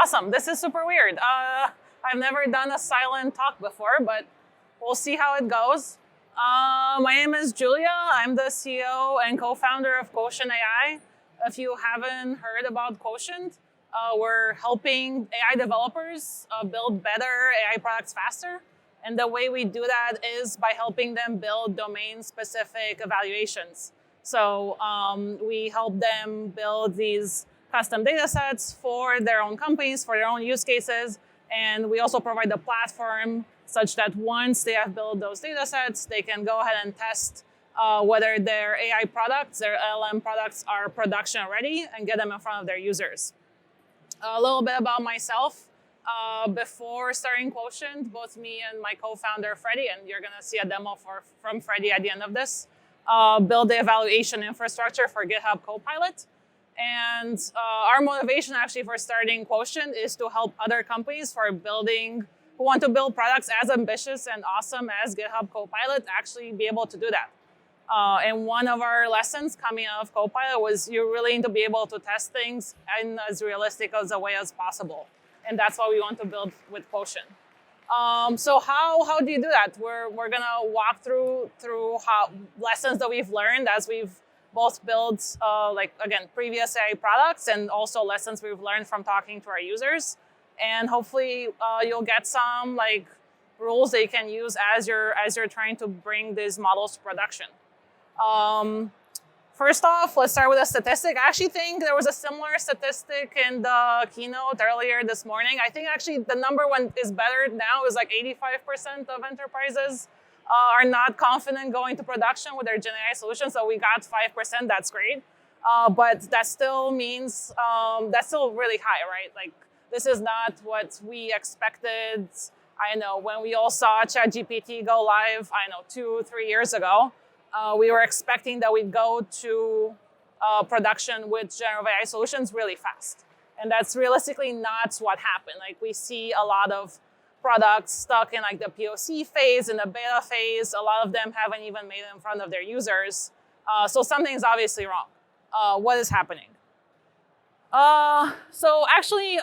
Awesome. This is super weird. I've never done a silent talk before, but we'll see how it goes. My name is Julia. I'm the CEO and co-founder of Quotient AI. If you haven't heard about Quotient, we're helping AI developers build better AI products faster. And the way we do that is by helping them build domain-specific evaluations. So we help them build these custom data sets for their own companies, for their own use cases. And we also provide a platform such that once they have built those data sets, they can go ahead and test whether their AI products, their LLM products are production ready and get them in front of their users. A little bit about myself. Before starting Quotient, both me and my co-founder, Freddie, and you're gonna see a demo from Freddie at the end of this, build the evaluation infrastructure for GitHub Copilot. And our motivation actually for starting Quotient is to help other companies who want to build products as ambitious and awesome as GitHub Copilot actually be able to do that. And one of our lessons coming out of Copilot was you really need to be able to test things in as realistic as a way as possible. And that's what we want to build with Quotient. So how do you do that? We're gonna walk through how lessons that we've learned as we've both built previous AI products and also lessons we've learned from talking to our users. And hopefully you'll get some rules that you can use as you're trying to bring these models to production. First off, let's start with a statistic. I actually think there was a similar statistic in the keynote earlier this morning. I think actually the number one is better now, is 85% of enterprises are not confident going to production with their Gen AI solution. So we got 5%, that's great. But that still means, that's still really high, right? This is not what we expected. I know when we all saw ChatGPT go live, 2-3 years ago, we were expecting that we'd go to production with generative AI solutions really fast. And that's realistically not what happened. We see a lot of products stuck in the POC phase, in the beta phase. A lot of them haven't even made it in front of their users. So something's obviously wrong. What is happening? So actually,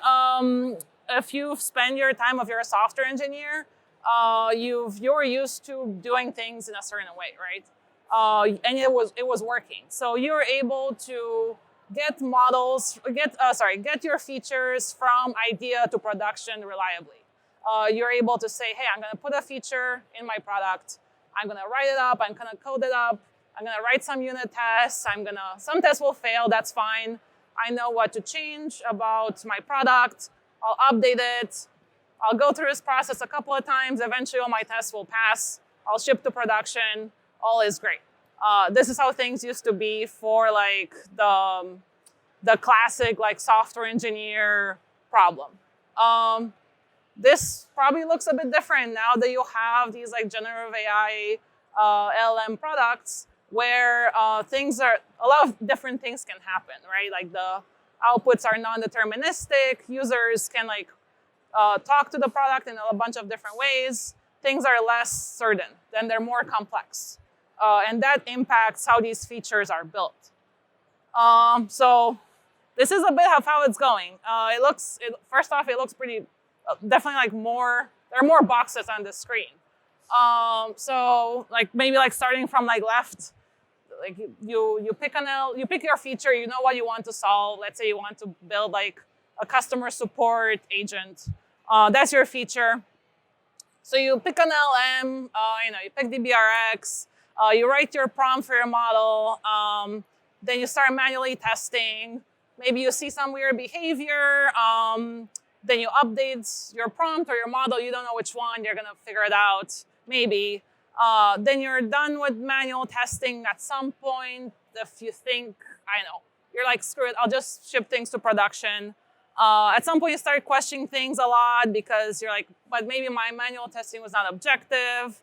if you've spent your time if you're a software engineer, you're used to doing things in a certain way, right? And it was working. So you're able to get your features from idea to production reliably. You're able to say, hey, I'm gonna put a feature in my product. I'm gonna write it up, I'm gonna code it up. I'm gonna write some unit tests. Some tests will fail, that's fine. I know what to change about my product. I'll update it. I'll go through this process a couple of times. Eventually, all my tests will pass. I'll ship to production. All is great. This is how things used to be for the classic software engineer problem. This probably looks a bit different now that you have these generative AI LLM products where a lot of different things can happen, right? The outputs are non-deterministic. Users can talk to the product in a bunch of different ways. Things are less certain, then they're more complex. And that impacts how these features are built. So this is a bit of how it's going. First off, it looks pretty, definitely there are more boxes on the screen. So maybe starting from left, you pick your feature, you know what you want to solve. Let's say you want to build a customer support agent. That's your feature. So you pick an LM, you pick DBRX, you write your prompt for your model, then you start manually testing. Maybe you see some weird behavior, then you update your prompt or your model. You don't know which one, you're gonna figure it out, maybe. Then you're done with manual testing at some point. If you think, you're screw it, I'll just ship things to production. At some point you start questioning things a lot because you're but maybe my manual testing was not objective.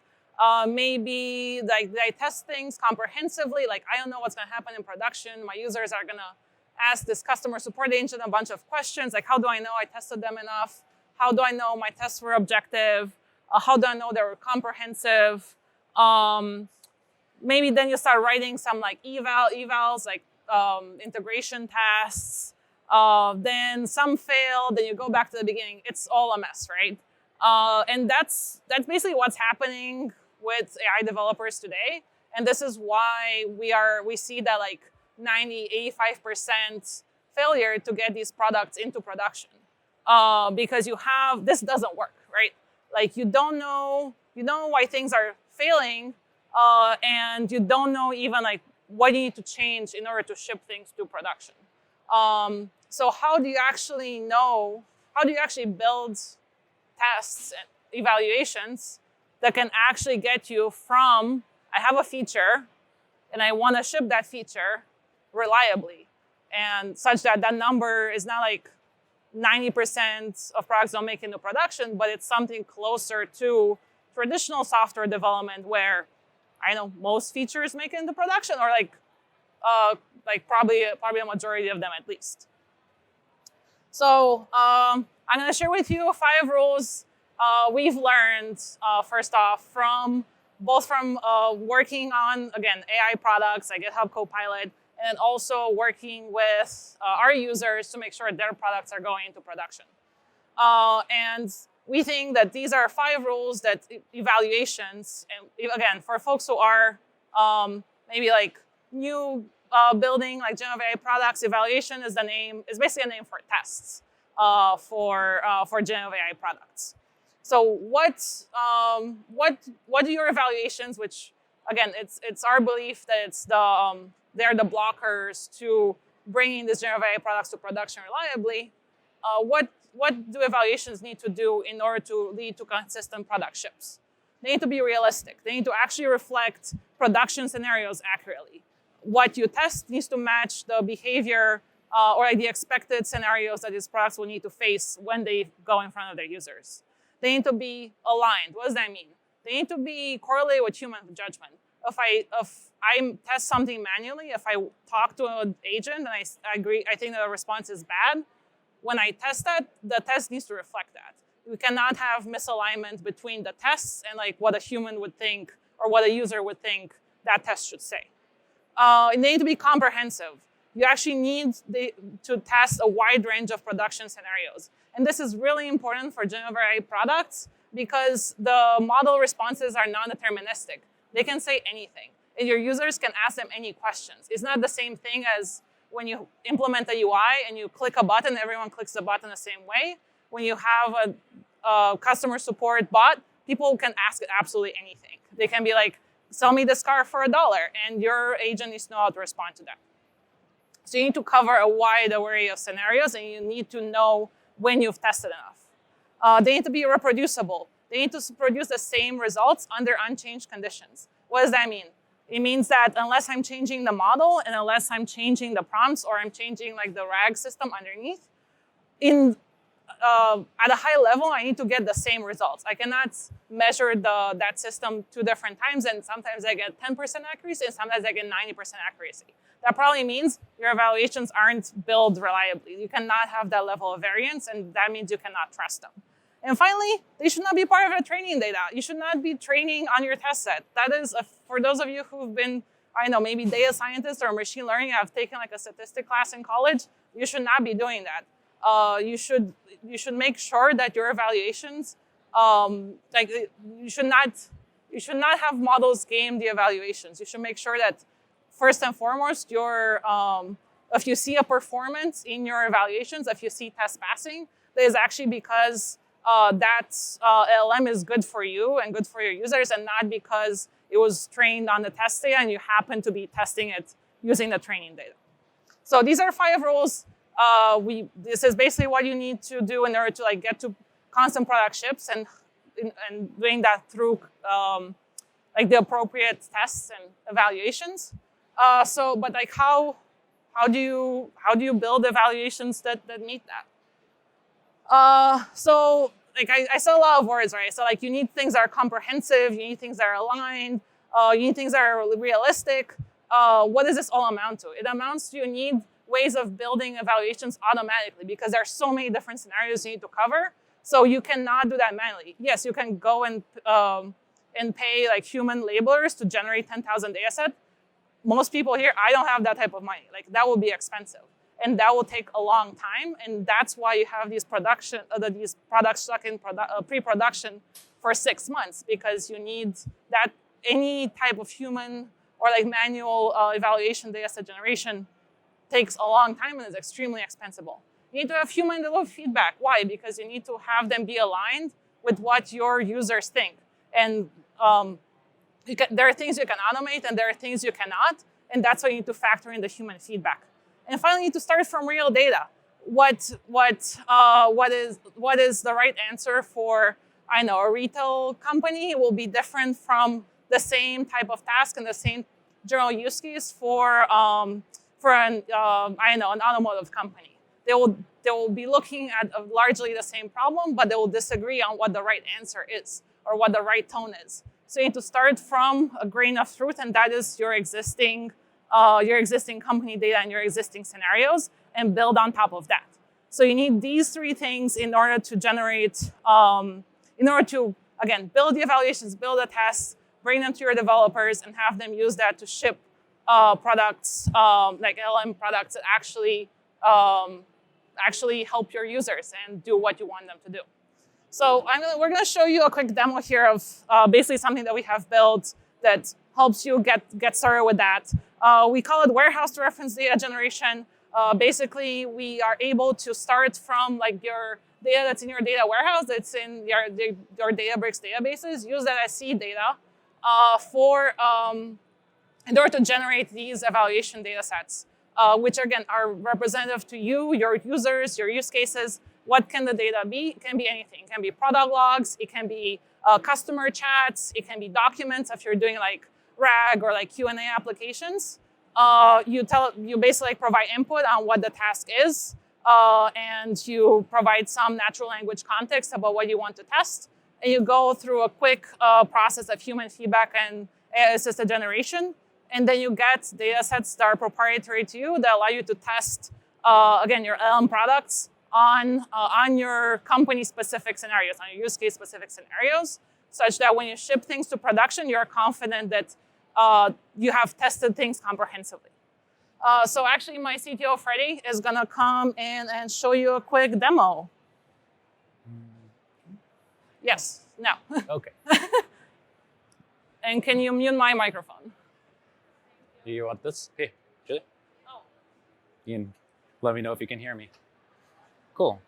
Maybe did I test things comprehensively? I don't know what's gonna happen in production. My users are gonna ask this customer support agent a bunch of questions, how do I know I tested them enough? How do I know my tests were objective? How do I know they were comprehensive? Maybe then you start writing some evals, integration tests. Then some fail, then you go back to the beginning. It's all a mess, right? And that's basically what's happening with AI developers today. And this is why we see that like 85% failure to get these products into production. Because this doesn't work, right? Like you don't know why things are failing, and you don't know even like what you need to change in order to ship things to production. So how do you actually build tests and evaluations that can actually get you from, I have a feature and I want to ship that feature reliably, and such that that number is not like 90% of products don't make it into production, but it's something closer to traditional software development where, I know, most features make it into production, or probably a majority of them at least. So I'm going to share with you 5 rules we've learned, first off, from working on, again, AI products like GitHub Copilot, and also working with our users to make sure their products are going into production. And we think that these are 5 rules that evaluations, and again, for folks who are maybe like new building like generative AI products, evaluation is basically a name for tests for generative AI products. So what do your evaluations, which again, it's our belief that they're the blockers to bringing these generative AI products to production reliably. What do evaluations need to do in order to lead to consistent product ships? They need to be realistic. They need to actually reflect production scenarios accurately. What you test needs to match the behavior or like the expected scenarios that these products will need to face when they go in front of their users. They need to be aligned. What does that mean? They need to be correlated with human judgment. If I test something manually, if I talk to an agent and I agree, I think the response is bad, when I test that, the test needs to reflect that. We cannot have misalignment between the tests and like what a human would think or what a user would think that test should say. They need to be comprehensive. You actually need to test a wide range of production scenarios. And this is really important for generative AI products because the model responses are non-deterministic. They can say anything, and your users can ask them any questions. It's not the same thing as when you implement a UI and you click a button, everyone clicks the button the same way. When you have a customer support bot, people can ask absolutely anything. They can be like, sell me this car for $1, and your agent needs to know how to respond to that. So you need to cover a wide array of scenarios, and you need to know when you've tested enough. They need to be reproducible. They need to produce the same results under unchanged conditions. What does that mean? It means that unless I'm changing the model and unless I'm changing the prompts or I'm changing like the RAG system underneath, at a high level, I need to get the same results. I cannot measure that system 2 different times, and sometimes I get 10% accuracy and sometimes I get 90% accuracy. That probably means your evaluations aren't built reliably. You cannot have that level of variance, and that means you cannot trust them. And finally, they should not be part of your training data. You should not be training on your test set. That is, for those of you who've been, I don't know, maybe data scientists or machine learning, have taken like a statistics class in college, you should not be doing that. You should make sure that your evaluations, you should not have models game the evaluations. You should make sure that first and foremost, if you see a performance in your evaluations, if you see test passing, that is actually because that LLM is good for you and good for your users, and not because it was trained on the test data and you happen to be testing it using the training data. So these are 5 rules. This is basically what you need to do in order to like get to constant product ships, and doing that through like the appropriate tests and evaluations. But like how do you build evaluations that meet that? So like I said a lot of words, right? So like you need things that are comprehensive, you need things that are aligned, you need things that are realistic. What does this all amount to? It amounts to you need ways of building evaluations automatically because there are so many different scenarios you need to cover. So you cannot do that manually. Yes, you can go and pay like human labelers to generate 10,000 datasets. Most people here, I don't have that type of money. Like that would be expensive. and that will take a long time. And that's why you have these products stuck in pre-production for 6 months, because you need that. Any type of human or like manual evaluation data set generation takes a long time and is extremely expensive. You need to have human-in-the-loop feedback. Why? Because you need to have them be aligned with what your users think. And there are things you can automate and there are things you cannot, and that's why you need to factor in the human feedback. And finally, you need to start from real data. What is the right answer for, I know, a retail company will be different from the same type of task and the same general use case for an automotive company. They will be looking at largely the same problem, but they will disagree on what the right answer is or what the right tone is. So you need to start from a grain of truth, and that is your existing company data and your existing scenarios, and build on top of that. So you need these 3 things in order to generate, again, build the evaluations, build the tests, bring them to your developers, and have them use that to ship products, like LLM products that actually help your users and do what you want them to do. So we're going to show you a quick demo here of basically something that we have built that helps you get started with that. We call it warehouse to reference data generation. Basically, we are able to start from like your data that's in your data warehouse, that's in your Databricks databases, use that as seed data in order to generate these evaluation data sets, which again are representative to you, your users, your use cases. What can the data be? It can be anything. It can be product logs. It can be customer chats. It can be documents if you're doing like RAG or like Q&A applications. You basically provide input on what the task is, and you provide some natural language context about what you want to test. And you go through a quick process of human feedback and AI-assisted generation. And then you get data sets that are proprietary to you that allow you to test, again, your LLM products on your company-specific scenarios, on your use case-specific scenarios, such that when you ship things to production, you're confident that you have tested things comprehensively. So actually, my CTO, Freddie, is going to come in and show you a quick demo. Yes, now. Okay. And can you mute my microphone? You want this? Hey, Julie? Oh. You can let me know if you can hear me. Cool.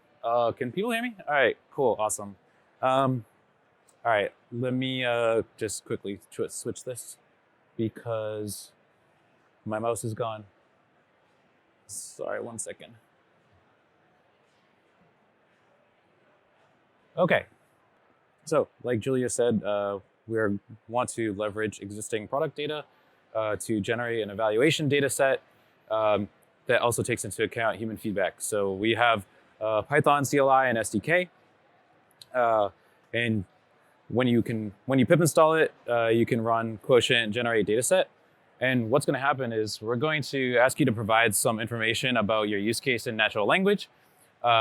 Can people hear me? All right, cool, awesome. All right, let me just quickly switch this because my mouse is gone. Sorry, 1 second. Okay. So, like Julia said, we want to leverage existing product data to generate an evaluation data set that also takes into account human feedback. So we have Python CLI and SDK, and when you pip install it, you can run Quotient generate data set. And what's going to happen is we're going to ask you to provide some information about your use case in natural language.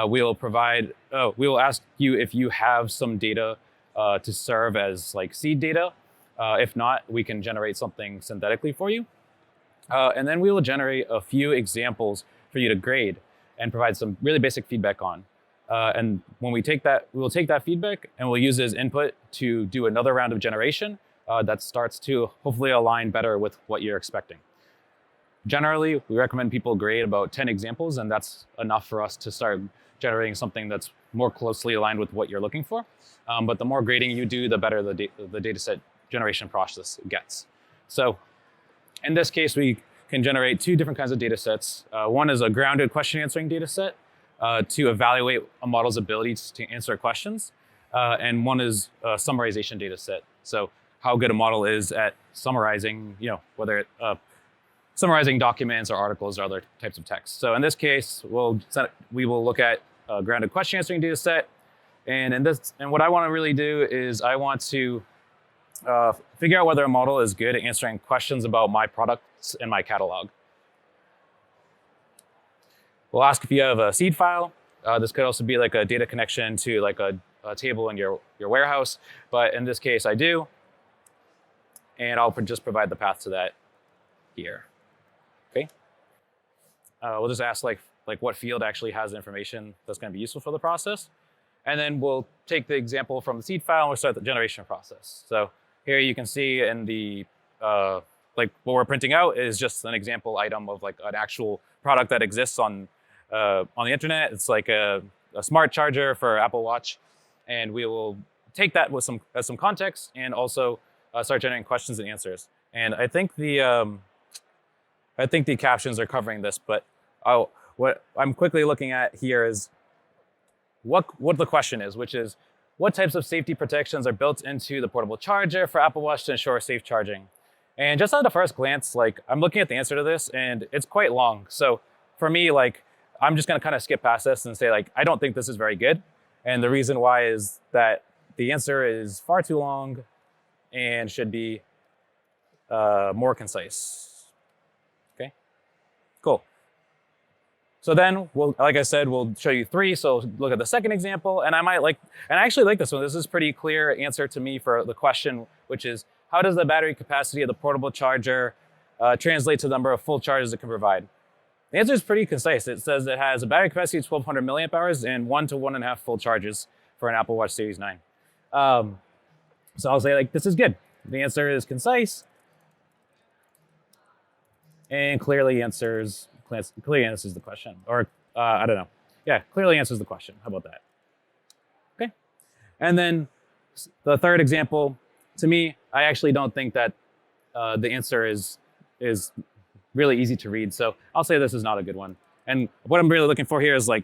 We will ask you if you have some data to serve as like seed data. If not, we can generate something synthetically for you. And then we will generate a few examples for you to grade and provide some really basic feedback on. And when we take that, we will take that feedback and we'll use it as input to do another round of generation that starts to hopefully align better with what you're expecting. Generally, we recommend people grade about 10 examples, and that's enough for us to start generating something that's more closely aligned with what you're looking for. But the more grading you do, the better the dataset generation process gets. So in this case, we can generate 2 different kinds of data sets. One is a grounded question answering data set to evaluate a model's ability to answer questions. And one is a summarization data set. So how good a model is at summarizing, whether it summarizing documents or articles or other types of text. So in this case, we will look at a grounded question answering data set. And what I want to really do is I want to figure out whether a model is good at answering questions about my products and my catalog. We'll ask if you have a seed file. This could also be like a data connection to like a table in your warehouse. But in this case, I do. And I'll just provide the path to that here. Okay. We'll just ask like like what field actually has information that's going to be useful for the process. And then we'll take the example from the seed file and we'll start the generation process. So here you can see in the, like what we're printing out is just an example item of like an actual product that exists on the internet. It's like a smart charger for Apple Watch. And we will take that with some context and also start generating questions and answers. And I think the captions are covering this, but what I'm quickly looking at here is what the question is, which is what types of safety protections are built into the portable charger for Apple Watch to ensure safe charging? And just at a first glance, like I'm looking at the answer to this and it's quite long. So for me, like I'm just gonna kind of skip past this and say like, I don't think this is very good. And the reason why is that the answer is far too long and should be more concise. Okay, cool. So then, like I said, we'll show you 3. So look at the second example, and I actually like this one. This is a pretty clear answer to me for the question, which is, how does the battery capacity of the portable charger translate to the number of full charges it can provide? The answer is pretty concise. It says it has a battery capacity of 1,200 milliamp hours and 1 to 1.5 full charges for an Apple Watch Series 9. So I'll say like, this is good. The answer is concise and clearly answers the question, or I don't know. Yeah, clearly answers the question. How about that? Okay. And then the third example, to me, I actually don't think that the answer is really easy to read. So I'll say this is not a good one. And what I'm really looking for here is like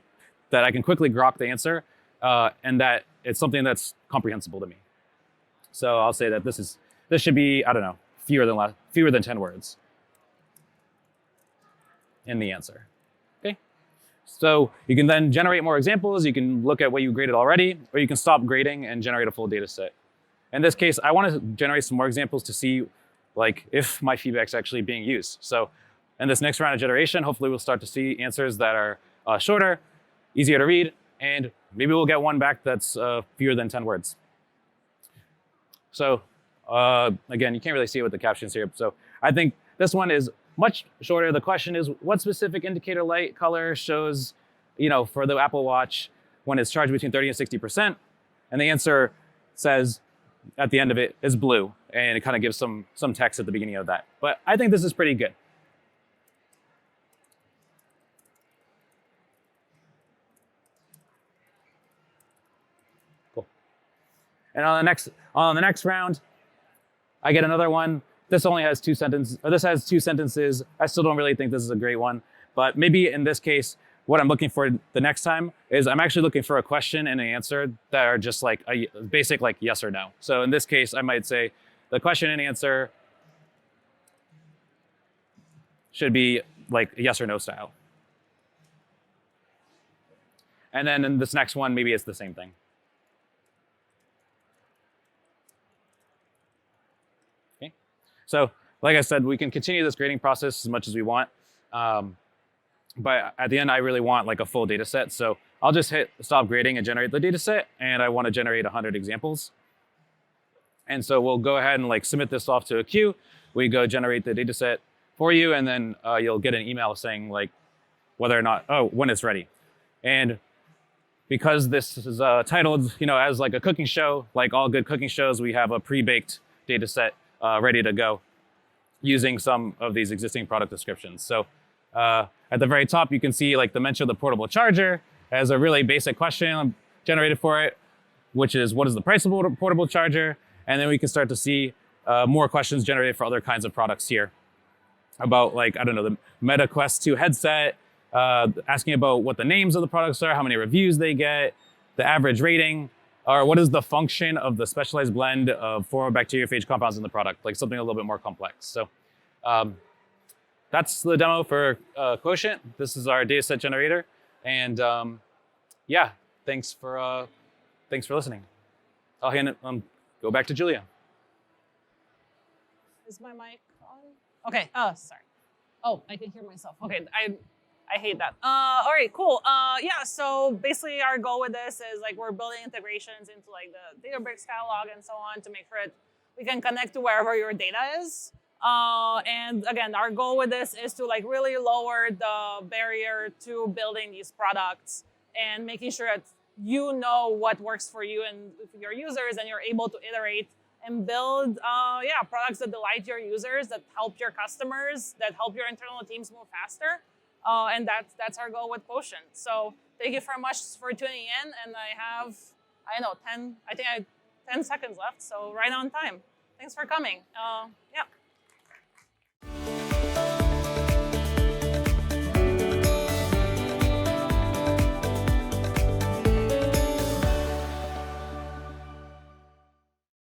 that I can quickly grok the answer and that it's something that's comprehensible to me. So I'll say that this should be, I don't know, fewer than 10 words in the answer. Okay. So you can then generate more examples. You can look at what you graded already, or you can stop grading and generate a full data set. In this case, I want to generate some more examples to see like if my feedback's actually being used. So in this next round of generation, hopefully we'll start to see answers that are shorter, easier to read, and maybe we'll get one back that's fewer than 10 words. So again, you can't really see it with the captions here. So I think this one is much shorter. The question is, what specific indicator light color shows, for the Apple Watch when it's charged between 30 and 60%? And the answer says at the end of it is blue, and it kind of gives some text at the beginning of that. But I think this is pretty good. Cool. And on the next round, I get another one. This only has 2 sentences, or this has 2 sentences. I still don't really think this is a great one, but maybe in this case, what I'm looking for the next time is I'm actually looking for a question and an answer that are just like a basic like yes or no. So in this case, I might say the question and answer should be like yes or no style. And then in this next one, maybe it's the same thing. Okay. So like I said, we can continue this grading process as much as we want. But at the end, I really want like a full data set. So I'll just hit stop grading and generate the data set. And I want to generate 100 examples. And so we'll go ahead and like submit this off to a queue. We go generate the data set for you. And then you'll get an email saying like whether or not, when it's ready. And because this is titled, as like a cooking show, like all good cooking shows, we have a pre-baked data set ready to go using some of these existing product descriptions. So at the very top, you can see like the mention of the portable charger as a really basic question generated for it, which is what is the price of a portable charger? And then we can start to see more questions generated for other kinds of products here about like, I don't know, the Meta Quest 2 headset, asking about what the names of the products are, how many reviews they get, the average rating, or what is the function of the specialized blend of 4 bacteriophage compounds in the product, like something a little bit more complex. So that's the demo for Quotient. This is our dataset generator. And yeah, thanks for listening. I'll hand it, go back to Julia. Is my mic on? Okay, sorry. Oh, I can hear myself. Okay, I hate that. All right, cool. Yeah, so basically our goal with this is like we're building integrations into like the Databricks catalog and so on to make sure we can connect to wherever your data is. And again, our goal with this is to like really lower the barrier to building these products and making sure that you know what works for you and your users, and you're able to iterate and build products that delight your users, that help your customers, that help your internal teams move faster. And that's our goal with Quotient. So thank you very much for tuning in. And I have, 10 seconds left. So right on time. Thanks for coming. Yeah.